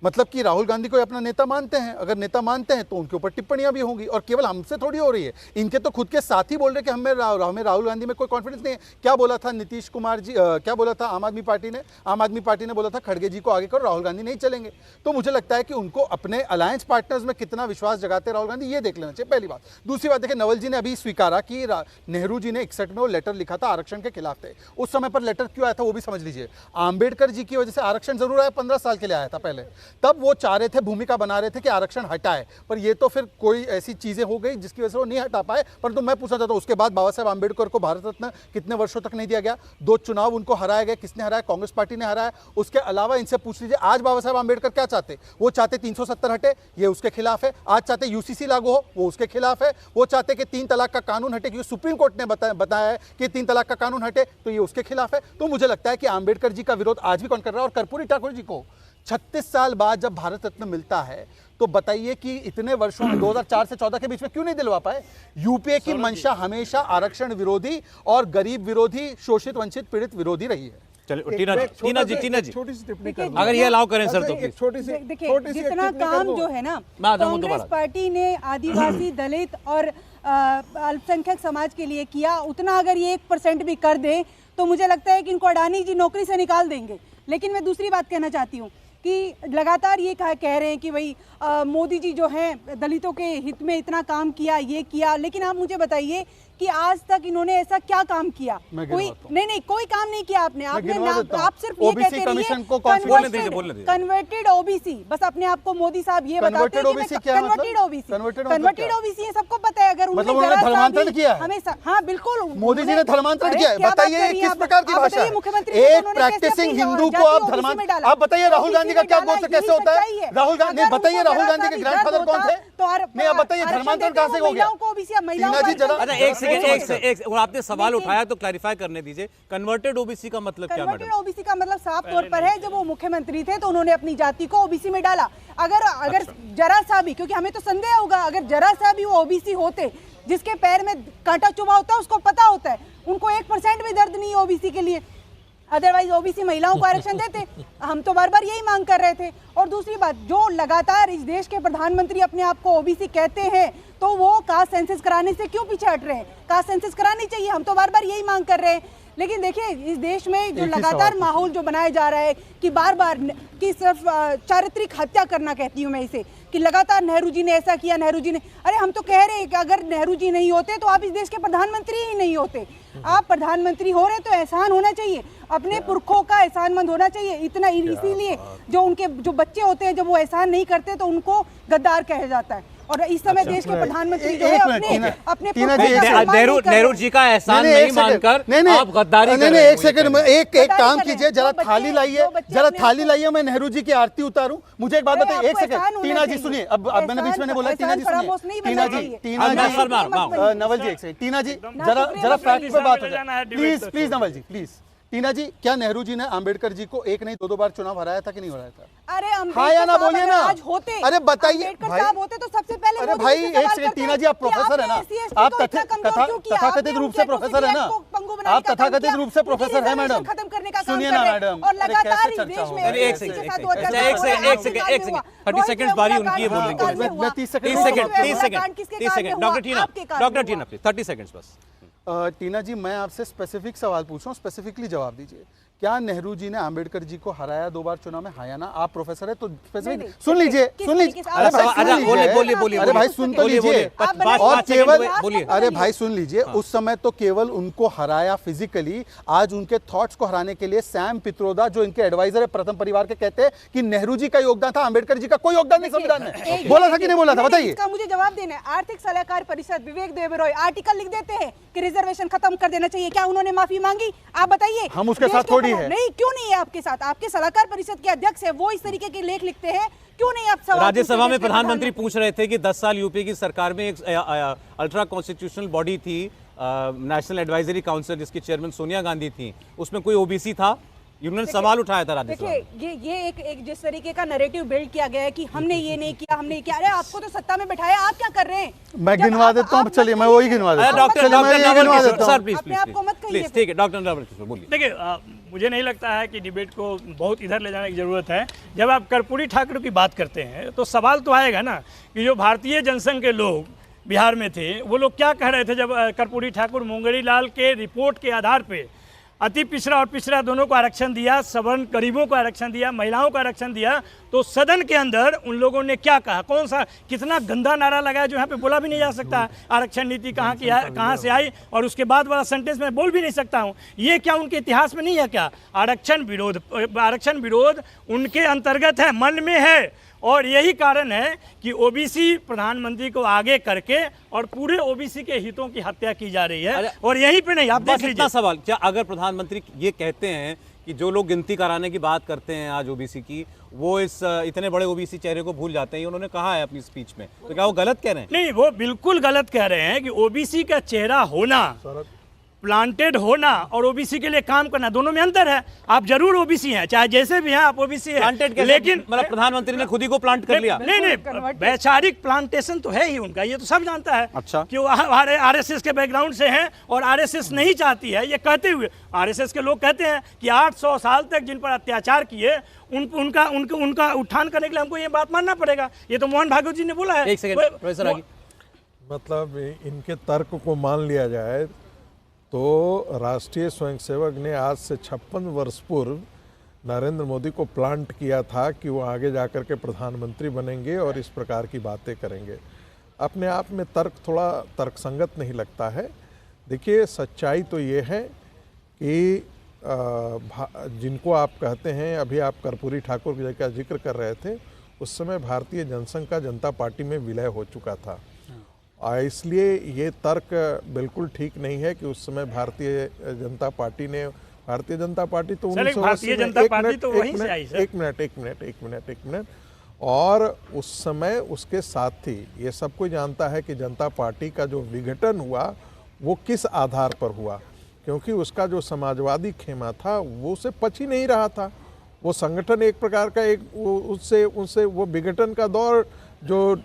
मतलब कि राहुल गांधी को अपना नेता मानते हैं, अगर नेता मानते हैं तो उनके ऊपर टिप्पणियां भी होंगी, और केवल हमसे थोड़ी हो रही है, इनके तो खुद के साथी बोल रहे कि हमें राहुल गांधी में कोई कॉन्फिडेंस नहीं है। क्या बोला था नीतीश कुमार जी, क्या बोला था आम आदमी पार्टी ने बोला था खड़गे जी को आगे करो, राहुल गांधी नहीं चलेंगे। तो मुझे लगता है कि उनको अपने अलायंस पार्टनर्स में कितना विश्वास जगाते राहुल गांधी, ये देख लेना चाहिए, पहली बात। दूसरी बात, देखिए नवल जी ने अभी स्वीकारा कि नेहरू जी ने 61 में वो लेटर लिखा था, आरक्षण के खिलाफ थे। उस समय पर लेटर क्यों आया था वो भी समझ लीजिए। आंबेडकर जी की वजह से आरक्षण जरूर आया, 15 साल के लिए आया था पहले, तब वो चाह रहे थे, भूमिका बना रहे थे कि आरक्षण हटाए, पर ये तो फिर कोई ऐसी चीजें हो गई जिसकी वजह से वो नहीं हटा पाए। परंतु मैं पूछना चाहता हूं, उसके बाद बाबा साहेब आंबेडकर को भारत रत्न कितने वर्षों तक नहीं दिया गया? 2 चुनाव उनको हराया गया। किसने हराया? कांग्रेस पार्टी ने हराया। उसके अलावा इनसे पूछ लीजिए, आज बाबा साहेब आंबेडकर क्या चाहते? वो चाहते 370 हटे, ये उसके खिलाफ है। आज चाहते यूसीसी लागू हो, वो उसके खिलाफ है। वो चाहते कि 3 तलाक का कानून हटे, क्योंकि सुप्रीम कोर्ट ने बताया है कि 3 तलाक का कानून हटे, तो ये उसके खिलाफ है। तो मुझे लगता है कि आंबेडकर जी का विरोध आज भी कौन कर रहा है? और कर्पूरी ठाकुर जी को 36 साल बाद जब भारत रत्न मिलता है तो बताइए कि इतने वर्षों में 2004 से 14 के बीच में क्यों नहीं दिलवा पाए? यूपीए की मंशा हमेशा आरक्षण विरोधी और गरीब विरोधी, शोषित वंचित पीड़ित विरोधी रही है। चलिए टीना जी छोटी सी टिप्पणी कर दूं। अगर ये अलाउ करें सर तो एक प्लीज। छोटी सी देखिए जितना काम जो है ना मैं आता हूं कांग्रेस दोबारा। पार्टी ने आदिवासी दलित और अल्पसंख्यक समाज के लिए किया, उतना अगर ये 1% भी कर दे तो मुझे लगता है कि इनको अडानी जी नौकरी से निकाल देंगे। लेकिन मैं दूसरी बात कहना चाहती हूँ कि लगातार ये कह रहे हैं कि भाई मोदी जी जो हैं दलितों के हित में इतना काम किया, ये किया, लेकिन आप मुझे बताइए कि आज तक इन्होंने ऐसा क्या काम किया? कोई नहीं, कोई काम नहीं किया आपने। आप सिर्फ ये कहते रहिए कन्वर्टेड ओबीसी, बस अपने आप को मोदी साहब ये बताते हैं कन्वर्टेड ओबीसी सबको पता है। अगर उन्होंने धर्मांतरण किया है हमेशा, हाँ बिल्कुल मोदी जी ने धर्मांतरण किया है। बताइए किस प्रकार की भाषा है? एक प्रैक्टिसिंग हिंदू को आप धर्मांतरण, आप बताइए राहुल गांधी का क्या गोत्र कैसे होता है? राहुल गांधी नहीं, बताइए राहुल गांधी के ग्रैंडफादर कौन थे? नहीं आप बताइए धर्मांतरण कहां से हो गया? टीना जी जरा एक आपने सवाल उठाया तो क्लैरिफाई करने दीजिए। कन्वर्टेड ओबीसी का मतलब क्या मैडम? कन्वर्टेड ओबीसी का मतलब साफ तौर पर है जब वो मुख्यमंत्री थे तो उन्होंने अपनी जाति को ओबीसी में डाला। अगर जरा सा भी, क्योंकि हमें तो संदेह होगा, अगर जरा सा भी वो ओबीसी होते जिसके पैर में कांटा चुभा होता है उसको पता होता है, उनको 1% भी दर्द नहीं है ओबीसी के लिए, अदरवाइज ओबीसी महिलाओं को आरक्षण देते। हम तो बार बार यही मांग कर रहे थे। और दूसरी बात, जो लगातार इस देश के प्रधानमंत्री अपने आप को ओबीसी कहते हैं तो वो कास्ट सेंसस कराने से क्यों पीछे हट रहे हैं? कास्ट सेंसस करानी चाहिए, हम तो बार बार यही मांग कर रहे हैं। लेकिन देखिए इस देश में जो लगातार माहौल जो बनाया जा रहा है कि बार बार कि सिर्फ चारित्रिक हत्या करना कहती हूँ मैं इसे, कि लगातार नेहरू जी ने ऐसा किया, नेहरू जी ने, अरे हम तो कह रहे हैं कि अगर नेहरू जी नहीं होते तो आप इस देश के प्रधानमंत्री ही नहीं होते। आप प्रधानमंत्री हो रहे तो एहसान होना चाहिए, अपने पुरखों का एहसानमंद होना चाहिए। इतना इसीलिए जो बच्चे होते हैं जब वो एहसान नहीं करते तो उनको गद्दार कहा जाता है। और इस समय देश के प्रधानमंत्री जो है अपने नेहरू जी का एहसान नहीं मानकर आप गद्दारी कर रहे हैं। एक सेकंड में एक काम कीजिए, जरा थाली लाइए, मैं नेहरू जी की आरती उतारूं। मुझे एक बात बताइए, एक सेकंड टीना जी सुनिए, अब मैंने बीच में बोला, टीना जी सुनिए, टीना जी नवल जी एक सेकंड, टीना जी जरा फैक्ट पे बात हो जाए प्लीज नवल जी प्लीज। टीना जी क्या नेहरू जी ने अंबेडकर जी को एक नहीं दो बार चुनाव हराया था कि नहीं हराया था? अरे हाँ या ना बोलिए ना। आज होते, अरे बताइए भाई होते तो सबसे पहले अरे भाई एक सेकंड, टीना जी आप प्रोफेसर है ना, आप तथाकथित रूप से प्रोफेसर है ना, आप तथाकथित रूप से प्रोफेसर है मैडम, खत्म करने का सुनिए ना मैडम। और लगातार इस देश में एक सेकंड 30 सेकंड बारी उनकी है बोलने के लिए। 30 second doctor Tina please 30 second बस। टीना जी मैं आपसे स्पेसिफिक सवाल पूछ रहा हूँ, स्पेसिफिकली जवाब दीजिए। क्या नेहरू जी ने अंबेडकर जी को हराया 2 बार चुनाव में, हाँ या ना? आप प्रोफेसर है तो स्पेसिफिक सुन लीजिए। अरे भाई सुन तो लीजिए, और केवल अरे भाई सुन लीजिए, उस समय तो केवल उनको हराया फिजिकली, आज उनके थॉट्स को हराने के लिए सैम पित्रोदा जो इनके एडवाइजर है प्रथम परिवार के, कहते हैं कि नेहरू जी का योगदान था, अंबेडकर जी का कोई योगदान नहीं संविधान में। बोला था कि नहीं बोला था बताइए? इसका मुझे जवाब देना है। आर्थिक सलाहकार परिषद विवेक देबरॉय आर्टिकल लिख देते हैं कि रिजर्वेशन खत्म कर देना चाहिए, क्या उन्होंने माफी मांगी? आप बताइए। हम उसके साथ थोड़ी है। नहीं, क्यों नहीं है आपके साथ? आपके सलाहकार परिषद के अध्यक्ष है, वो इस तरीके के लेख लिखते हैं, क्यों नहीं आप सवाल? राज्यसभा में प्रधानमंत्री पूछ रहे थे कि 10 साल यूपी की सरकार में एक अल्ट्रा कॉन्स्टिट्यूशनल बॉडी थी, नेशनल एडवाइजरी काउंसिल, जिसकी चेयरमैन सोनिया गांधी थी, उसमें कोई ओबीसी था? उन्होंने सवाल उठाया था राज्यसभा में। देखिए ये एक जिस तरीके का नैरेटिव बिल्ड किया गया है कि हमने ये नहीं किया, हमने किया। अरे आपको तो सत्ता में बैठाया, आप क्या कर रहे हैं? मैं गिनवा देता हूँ, चलिए मैं वही गिनवा देता हूँ। डॉक्टर प्लीज ठीक है, डॉक्टर बोलिए। देखिए मुझे नहीं लगता है कि डिबेट को बहुत इधर ले जाने की ज़रूरत है। जब आप कर्पूरी ठाकुर की बात करते हैं तो सवाल तो आएगा ना कि जो भारतीय जनसंघ के लोग बिहार में थे वो लोग क्या कह रहे थे जब कर्पूरी ठाकुर मुंगेरी लाल के रिपोर्ट के आधार पे अति पिछड़ा और पिछड़ा दोनों को आरक्षण दिया, सवर्ण गरीबों को आरक्षण दिया, महिलाओं को आरक्षण दिया, तो सदन के अंदर उन लोगों ने क्या कहा, कौन सा कितना गंदा नारा लगाया जो यहाँ पे बोला भी नहीं जा सकता। आरक्षण नीति कहाँ से आई और उसके बाद वाला सेंटेंस मैं बोल भी नहीं सकता हूँ। ये क्या उनके इतिहास में नहीं है क्या? आरक्षण विरोध उनके अंतर्गत है, मन में है। और यही कारण है कि ओबीसी प्रधानमंत्री को आगे करके और पूरे ओबीसी के हितों की हत्या की जा रही है। और यहीं पे नहीं, आप देख लीजिए सवाल, क्या अगर प्रधानमंत्री ये कहते हैं कि जो लोग गिनती कराने की बात करते हैं आज ओबीसी की, वो इस इतने बड़े ओबीसी चेहरे को भूल जाते हैं, उन्होंने कहा है अपनी स्पीच में, तो क्या वो गलत कह रहे हैं? नहीं, वो बिल्कुल गलत कह रहे हैं कि ओबीसी का चेहरा होना प्लांटेड होना और ओबीसी के लिए काम करना, दोनों में अंतर है। आप जरूर ओबीसी हैं, चाहे जैसे भी हैं आप ओबीसी हैं, प्लांटेड कैसे? लेकिन मतलब प्रधानमंत्री ने खुद ही को प्लांट कर लिया? नहीं, वैचारिक प्लांटेशन तो है ही उनका, ये तो सब जानता है। अच्छा। कि वो आरएसएस के बैकग्राउंड से हैं और आरएसएस नहीं चाहती है, ये कहते हुए आरएसएस के लोग कहते हैं कि 800 साल तक जिन पर अत्याचार किए उनका उत्थान करने के लिए हमको ये बात मानना पड़ेगा। ये तो मोहन भागवत जी ने बोला है। एक सेकंड प्रोफेसर आगे। मतलब इनके तर्क को मान लिया जाए तो राष्ट्रीय स्वयंसेवक ने आज से 56 वर्ष पूर्व नरेंद्र मोदी को प्लांट किया था कि वो आगे जाकर के प्रधानमंत्री बनेंगे और इस प्रकार की बातें करेंगे। अपने आप में तर्क थोड़ा तर्कसंगत नहीं लगता है। देखिए, सच्चाई तो ये है कि जिनको आप कहते हैं, अभी आप कर्पूरी ठाकुर जी का जिक्र कर रहे थे, उस समय भारतीय जनसंघ का जनता पार्टी में विलय हो चुका था। इसलिए ये तर्क बिल्कुल ठीक नहीं है कि उस समय भारतीय जनता पार्टी तो 1980 एक मिनट और उस समय उसके साथ ही ये सब कोई जानता है कि जनता पार्टी का जो विघटन हुआ वो किस आधार पर हुआ, क्योंकि उसका जो समाजवादी खेमा था वो उसे पच ही नहीं रहा था। वो संगठन एक प्रकार का उससे वो विघटन का दौर जो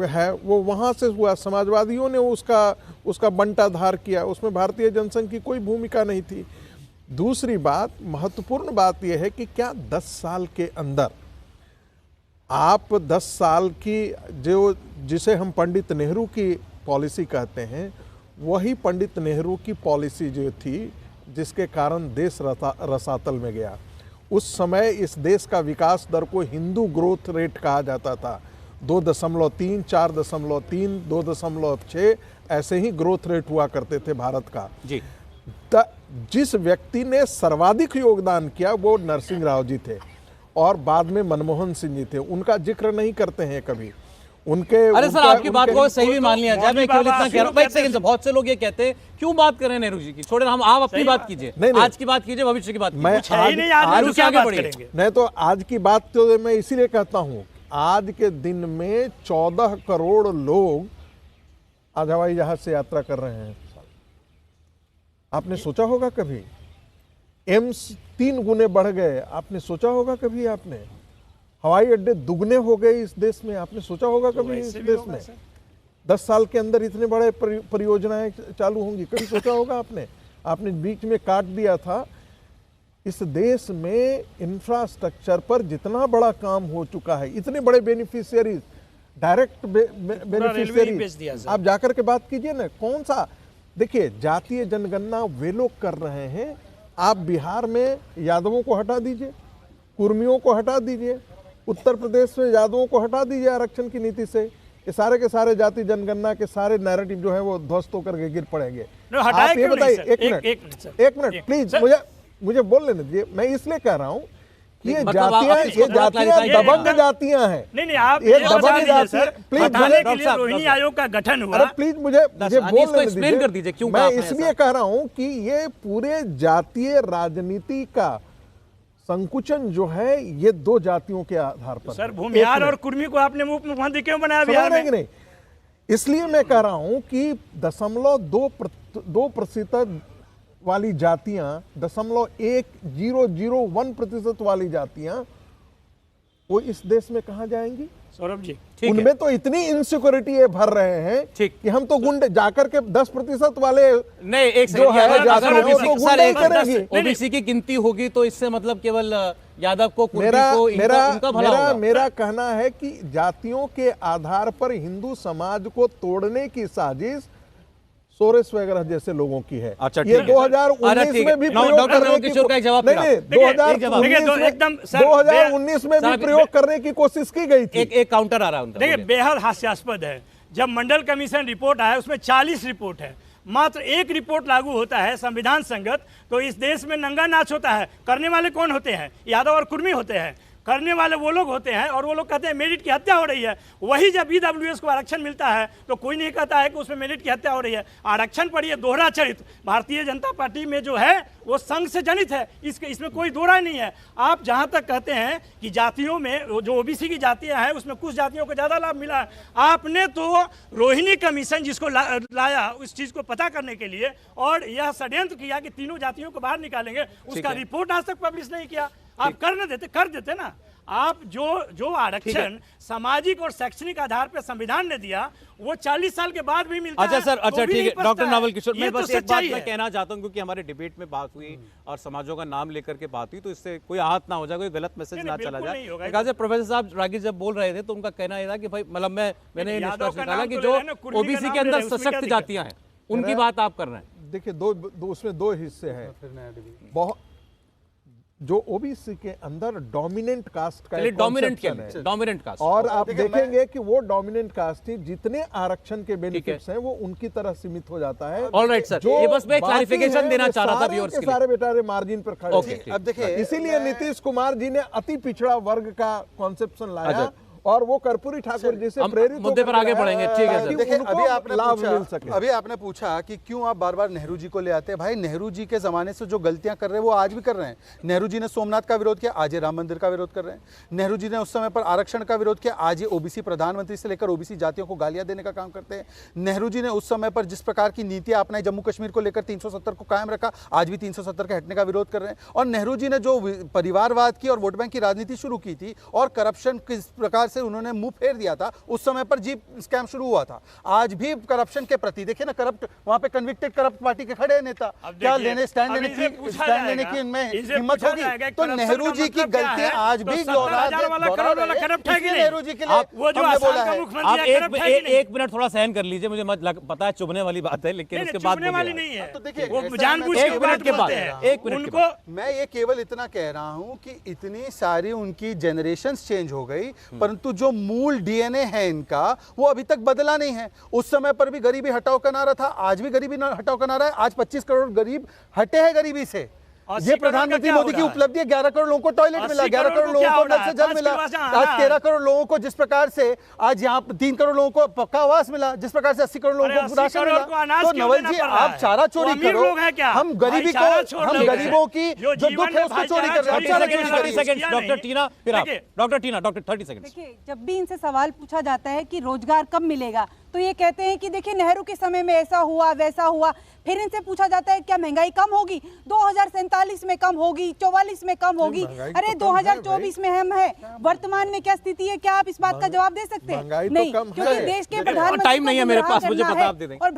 है वो वहाँ से हुआ। समाजवादियों ने उसका बंटाधार किया, उसमें भारतीय जनसंघ की कोई भूमिका नहीं थी। दूसरी बात, महत्वपूर्ण बात यह है कि क्या 10 साल के अंदर आप 10 साल की जिसे हम पंडित नेहरू की पॉलिसी कहते हैं, वही पंडित नेहरू की पॉलिसी जो थी जिसके कारण देश रसातल में गया। उस समय इस देश का विकास दर को हिंदू ग्रोथ रेट कहा जाता था। 2.3, 4.3, 2.6 ऐसे ही ग्रोथ रेट हुआ करते थे भारत का जी। जिस व्यक्ति ने सर्वाधिक योगदान किया वो नरसिंह राव जी थे और बाद में मनमोहन सिंह जी थे। उनका जिक्र नहीं करते हैं कभी। अरे सर, आपकी बात को सही भी मान लिया जाए, मैं केवल इतना कह रहा हूं। एक सेकंड, बहुत से लोग ये कहते हैं क्यों बात कर रहे हैं नेहरू जी की, छोड़े हम आप अपनी बात कीजिए। आज की बात कीजिए, भविष्य की बात कीजिए। नहीं तो आज की बात तो मैं इसीलिए कहता हूं, आज के दिन में 14 करोड़ लोग आज हवाई जहाज से यात्रा कर रहे हैं। आपने सोचा होगा कभी? एम्स 3 गुने बढ़ गए, आपने सोचा होगा कभी? आपने हवाई अड्डे दुगने हो गए इस देश में, आपने सोचा होगा कभी इस देश में 10 साल के अंदर इतने बड़े परियोजनाएं चालू होंगी? कभी सोचा होगा आपने? आपने बीच में काट दिया था। इस देश में इंफ्रास्ट्रक्चर पर जितना बड़ा काम हो चुका है, इतने बड़े बेनिफिशियरीज, डायरेक्ट बेनिफिशियरीज, आप जाकर के बात कीजिए ना। कौन सा, देखिए, जातीय जनगणना वे लोग कर रहे हैं। आप बिहार में यादवों को हटा दीजिए, कुर्मियों को हटा दीजिए, उत्तर प्रदेश में यादवों को हटा दीजिए आरक्षण की नीति से, ये सारे के सारे जाति जनगणना के सारे नैरेटिव जो है वो ध्वस्त होकर के गिर पड़ेंगे। आप ये बताइए, एक मिनट प्लीज, मुझे बोल लेने दीजिए। मैं इसलिए कह रहा हूँ ये जातियां दबंग जातियां हैं। नहीं, आप ये दबंग जातियां, प्लीज, रोहिणी आयोग का गठन हुआ। प्लीज मुझे बोल दीजिए क्यों। मैं इसलिए कह रहा हूँ कि ये पूरे जातीय राजनीति का संकुचन जो है ये 2 जातियों के आधार पर। सर, भूमिहार और कुर्मी को आपने मुख्यमंत्री क्यों बनाया बिहार में? नहीं, इसलिए मैं कह रहा हूं कि 0.2% वाली जातियां, 0.1001% वाली जातियां, वो इस देश में कहां जाएंगी? सौरभ जी, उनमें तो इतनी इनसिक्योरिटी भर रहे हैं कि हम तो गुंडे जाकर के 10% वाले नहीं, एक जो है ओबीसी की गिनती होगी तो इससे मतलब केवल यादव को, मेरा कहना है कि जातियों के आधार पर हिंदू समाज को तोड़ने की साजिश सोरेश वगैरह जैसे लोगों की है। अच्छा, ये 2019 में भी प्रयोग करने की 2019 में भी प्रयोग करने की कोशिश की गई थी। एक काउंटर आ रहा है। देखिए, बेहद हास्यास्पद है, जब मंडल कमीशन रिपोर्ट आया उसमें 40 रिपोर्ट है, मात्र 1 रिपोर्ट लागू होता है संविधान संगत, तो इस देश में नंगा नाच होता है। करने वाले कौन होते हैं? यादव और कुर्मी होते हैं। करने वाले वो लोग होते हैं और वो लोग कहते हैं मेरिट की हत्या हो रही है। वही जब ईडब्ल्यूएस को आरक्षण मिलता है तो कोई नहीं कहता है कि उसमें मेरिट की हत्या हो रही है। आरक्षण पर ये दोहरा चरित्र भारतीय जनता पार्टी में जो है वो संघ से जनित है, इसमें कोई दो राय नहीं है। आप जहां तक कहते हैं कि जातियों में जो ओबीसी की जातियां हैं उसमें कुछ जातियों को ज्यादा लाभ मिला है, आपने तो रोहिणी कमीशन जिसको लाया उस चीज को पता करने के लिए और यह षड्यंत्र किया कि तीनों जातियों को बाहर निकालेंगे, उसका रिपोर्ट आज तक पब्लिश नहीं किया। आप कर देते ना। आप जो आरक्षण सामाजिक और शैक्षणिक आधार पर संविधान ने दिया वो 40 साल के बाद भी मिलता है। अच्छा सर, अच्छा ठीक है डॉक्टर नवल किशोर, मैं ये बस तो एक बात सच्चाई मैं है। कहना चाहता हूं क्योंकि हमारे डिबेट में बात हुई और समाजों का नाम लेकर के बात हुई तो इससे कोई आहत ना हो जाए, कोई गलत मैसेज नहीं, ना नहीं, चला बिल्कुल जाए। नहीं होगा। एक आज मैंने साहब रागी जब बोल रहे थे तो उनका कहना यह था कि भाई मतलब मैंने ये यादव निष्कर्ष का निकाला नाम कि तो जो ले रहे हैं ना, कुर्मी का ओबीसी नाम के ले अंदर रहे हैं, उसमें सशक्त क्या जातियां हैं उनकी बात आप कर रहे हैं। देखिए उसमें दो हिस्से हैं। बहुत जो ओबीसी के अंदर डोमिनेंट कास्ट का एक डोमिनेंट conception क्या है। डोमिनेंट कास्ट और आप देखेंगे कि वो डोमिनेंट कास्ट ही जितने आरक्षण के बेनिफिट्स हैं वो उनकी तरह सीमित हो जाता है। ऑलराइट सर, जो ये बस मैं बाकी क्लैरिफिकेशन हैं, देना वो चाह रहा था सारे व्यूअर्स के के लिए। सारे बेचारे मार्जिन पर खड़े ओके, थे। ठीक। अब देखिए इसीलिए नीतीश कुमार जी ने अति पिछड़ा वर्ग का कॉन्सेप्शन लाया अच्छा। और वो कर्पूरी ठाकुर जी से हम प्रेरित मुद्दे होकर पर आगे लाया बढ़ेंगे, ठीक है सर। ताकि देखिए उनको लाभ मिल सके। अभी आपने पूछा कि क्यों आप बार बार नेहरू जी को ले आते हैं। भाई नेहरू जी के जमाने से जो गलतियां कर रहे हैं वो आज भी कर रहे हैं। नेहरू जी ने सोमनाथ का विरोध किया, आज ये राम मंदिर का विरोध कर रहे हैं। नेहरू जी ने उस समय पर आरक्षण का विरोध किया, आज ये ओबीसी प्रधानमंत्री से लेकर ओबीसी जातियों को गालियां देने का काम करते हैं। नेहरू जी ने उस समय पर जिस प्रकार की नीतियां अपनाई, जम्मू कश्मीर को लेकर 370 को कायम रखा, आज भी 370 के हटने का विरोध कर रहे हैं। और नेहरू जी ने जो परिवारवाद की और वोट बैंक की राजनीति शुरू की थी और करप्शन किस प्रकार से उन्होंने मुंह फेर दिया था, उस समय पर जीप स्कैम शुरू हुआ था। आज भी करप्शन के प्रति देखिए ना, करप्ट वहां पे कन्विक्टेड करप्ट पार्टी के खड़े हैं नेता, क्या लेने स्टैंड लेने की इनमें हिम्मत होगी? तो नेहरू जी की गलतियां आज भी नेहरू जी के लिए हमने बोला है। आप एक मिनट थोड़ा सहन कर लीजिए, मुझे पता है चुभने वाली बात है लेकिन उसके बाद वाली नहीं है। तो देखिए, वो ऐसा जानबूझ है, के एक मिनट के बाद, एक मिनट के उनको बाद। मैं ये केवल इतना कह रहा हूं कि इतनी सारी उनकी जनरेशंस चेंज हो गई परंतु जो मूल डीएनए है इनका वो अभी तक बदला नहीं है। उस समय पर भी गरीबी हटाओ का नारा था, आज भी गरीबी हटाओ का नारा है। आज 25 करोड़ गरीब हटे हैं गरीबी से। ये प्रधानमंत्री मोदी की उपलब्धि है। 11 करोड़ लोगों को टॉयलेट मिला, 11 करोड़ लोगों को नल से जल मिला, आज 13 करोड़ लोगों को जिस प्रकार से आज यहाँ 3 करोड़ लोगों को पक्का आवास मिला, जिस प्रकार से 80 करोड़ लोगों को राशन मिला। तो नवल जी आप चारा चोरी करो, हम गरीबी को, हम गरीबों की जो दुख है उसको चोरी कर रहे हैं। 30 सेकंड डॉक्टर टीना, फिर आप डॉक्टर टीना, डॉक्टर 30 सेकंड। देखिए, जब भी इनसे सवाल पूछा जाता है कि रोजगार कब मिलेगा तो ये कहते हैं कि देखिए नेहरू के समय में ऐसा हुआ वैसा हुआ। फिर इनसे पूछा जाता है क्या महंगाई कम होगी? 2047 में कम होगी, 44 में कम होगी। अरे 2024 में हम है, वर्तमान में क्या स्थिति है? क्या आप इस बात का जवाब दे सकते हैं? नहीं, क्योंकि देश के प्रधानमंत्री टाइम नहीं है मेरे पास, मुझे करना पता है आप दे देंगे। और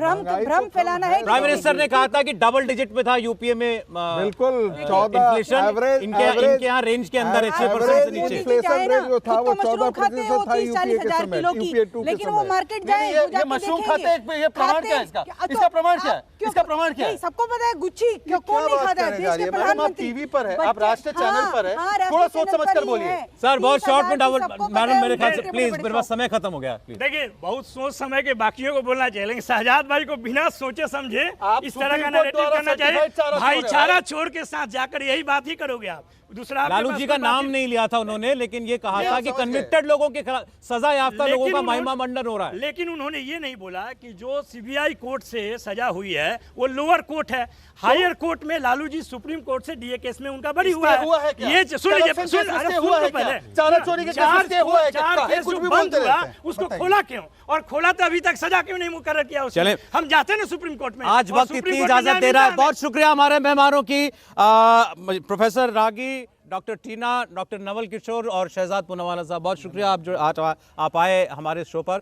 भ्रम फैलाना है। प्राइम मिनिस्टर ने कहा था कि डबल डिजिट में था यूपीए में बिल्कुल 14 इन्फ्लेशन, एवरेज इनके यहाँ रेंज के अंदर है 6% से नीचे। इन्फ्लेशन रेट जो था वो 14% हो था 30-40 हजार किलो की, लेकिन वो मार्केट जाए ये मशरूम खाते हैं, ये प्रमाण क्या है इसका? इसका प्रमाण क्या है? इसका प्रमाण क्या है? सबको पता है गुच्छी कौन नहीं खाता है? देश के प्रधानमंत्री टीवी पर है, आप राष्ट्रीय चैनल पर है, थोड़ा सोच समझ कर बोलिए। सर बहुत शॉर्ट में डबल, मैडम मेरे ख्याल से प्लीज, मेरे पास समय खत्म हो गया प्लीज। देखिए, बहुत सोच समय के बाकियों को बोलना चाहिए लेकिन शहजाद भाई को बिना सोचे समझे इस तरह का नैरेटिव करना चाहिए। भाईचारा छोड़ के साथ जाकर यही बात ही करोगे आप। दूसरा, लालू जी का नाम नहीं लिया था उन्होंने, लेकिन ये कहा था कि कन्विक्टेड लोगों के खिलाफ सजा याफ्ता लोगों का महिमा मंडन हो रहा है। लेकिन उन्होंने ये नहीं बोला कि जो सीबीआई कोर्ट से सजा हुई है वो लोअर कोर्ट है। हायर कोर्ट में लालू जी सुप्रीम कोर्ट से डीए केस में उनका बरी हुआ है। ये सुन लीजिए, पहले चारा चोरी के केस में हुआ है, चार केस कुछ भी बंद बोलते हुआ, रहते हैं। उसको खोला क्यों? और खोला तो अभी तक सजा क्यों नहीं मुकर्रर किया उसने? चलें। हम जाते ना सुप्रीम कोर्ट में, आज और वक्त सुप्रीम इतनी कोर्ट में इजाजत दे न्याय रहा है। मिलता बहुत शुक्रिया हमारे मेहमानों की, प्रोफेसर रागी, डॉक्टर टीना, डॉक्टर नवल किशोर और शहजाद पूनावाला साहब, बहुत शुक्रिया आप जो आज आप आए हमारे शो पर।